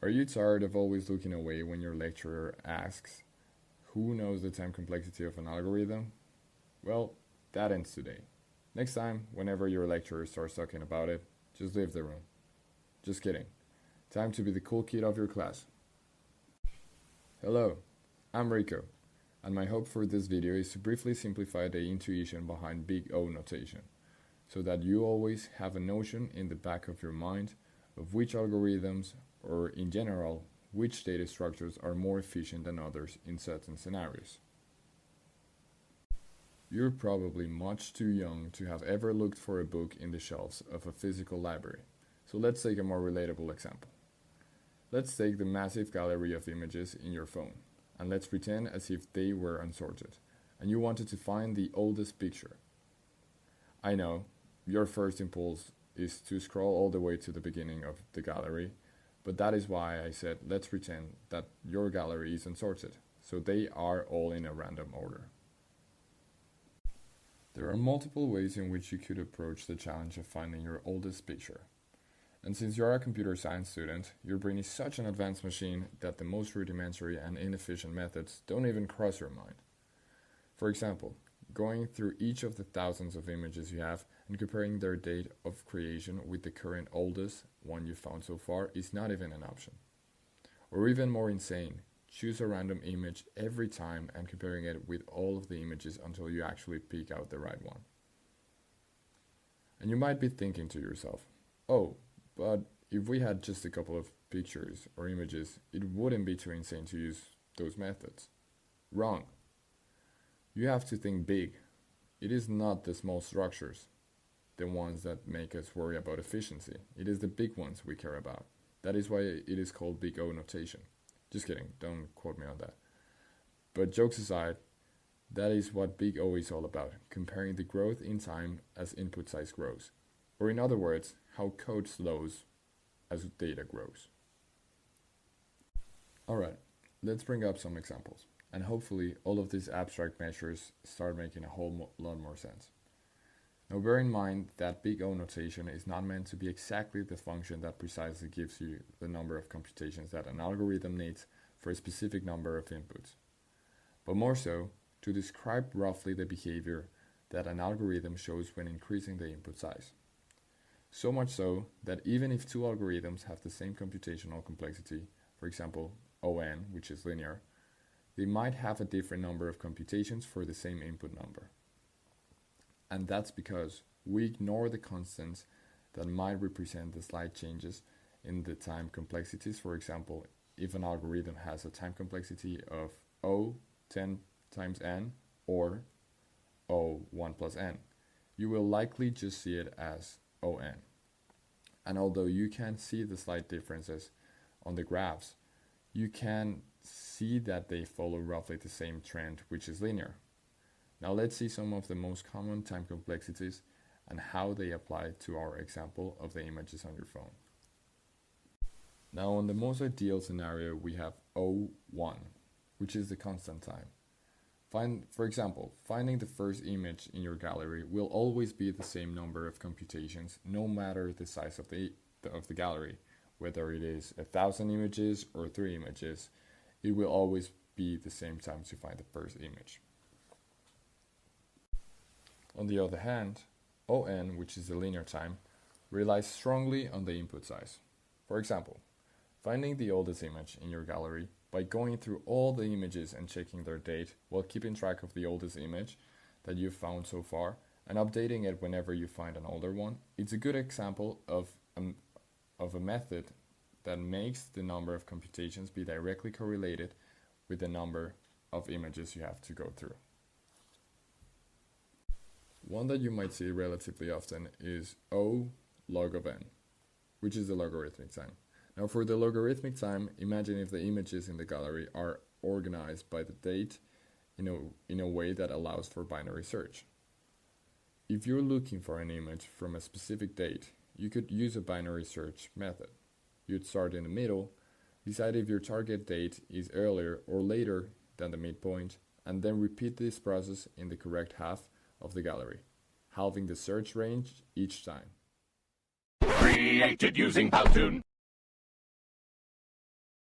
Are you tired of always looking away when your lecturer asks, who knows the time complexity of an algorithm? Well, that ends today. Next time, whenever your lecturer starts talking about it, just leave the room. Just kidding. Time to be the cool kid of your class. Hello, I'm Rico, and my hope for this video is to briefly simplify the intuition behind Big O notation, so that you always have a notion in the back of your mind of which algorithms, or in general, which data structures are more efficient than others in certain scenarios. You're probably much too young to have ever looked for a book in the shelves of a physical library, so let's take a more relatable example. Let's take the massive gallery of images in your phone, and let's pretend as if they were unsorted, and you wanted to find the oldest picture. I know, your first impulse is to scroll all the way to the beginning of the gallery, but that is why I said let's pretend that your gallery is unsorted, so they are all in a random order. There are multiple ways in which you could approach the challenge of finding your oldest picture. And since you are a computer science student, your brain is such an advanced machine that the most rudimentary and inefficient methods don't even cross your mind. For example, going through each of the thousands of images you have and comparing their date of creation with the current oldest one you found so far is not even an option. Or even more insane, choose a random image every time and comparing it with all of the images until you actually pick out the right one. And you might be thinking to yourself, oh, but if we had just a couple of pictures or images, it wouldn't be too insane to use those methods. Wrong. You have to think big. It is not the small structures, the ones that make us worry about efficiency. It is the big ones we care about. That is why it is called Big O notation. Just kidding, don't quote me on that. But jokes aside, that is what Big O is all about, comparing the growth in time as input size grows. Or in other words, how code slows as data grows. Alright, let's bring up some examples. And hopefully all of these abstract measures start making a whole lot more sense. Now bear in mind that Big O notation is not meant to be exactly the function that precisely gives you the number of computations that an algorithm needs for a specific number of inputs, but more so to describe roughly the behavior that an algorithm shows when increasing the input size. So much so that even if two algorithms have the same computational complexity, for example ON, which is linear, they might have a different number of computations for the same input number. And that's because we ignore the constants that might represent the slight changes in the time complexities. For example, if an algorithm has a time complexity of O 10 times n or O 1 plus n, you will likely just see it as ON. And although you can see the slight differences on the graphs, you can see that they follow roughly the same trend, which is linear. Now let's see some of the most common time complexities and how they apply to our example of the images on your phone. Now on the most ideal scenario we have O1, which is the constant time. For example, finding the first image in your gallery will always be the same number of computations no matter the size of the gallery, whether it is 1,000 images or 3 images. It will always be the same time to find the first image. On the other hand, ON, which is the linear time, relies strongly on the input size. For example, finding the oldest image in your gallery by going through all the images and checking their date while keeping track of the oldest image that you've found so far and updating it whenever you find an older one. It's a good example of a method that makes the number of computations be directly correlated with the number of images you have to go through. One that you might see relatively often is O log of n, which is the logarithmic time. Now for the logarithmic time, imagine if the images in the gallery are organized by the date in a way that allows for binary search. If you're looking for an image from a specific date, you could use a binary search method. You'd start in the middle, decide if your target date is earlier or later than the midpoint, and then repeat this process in the correct half of the gallery, halving the search range each time. Created using Powtoon.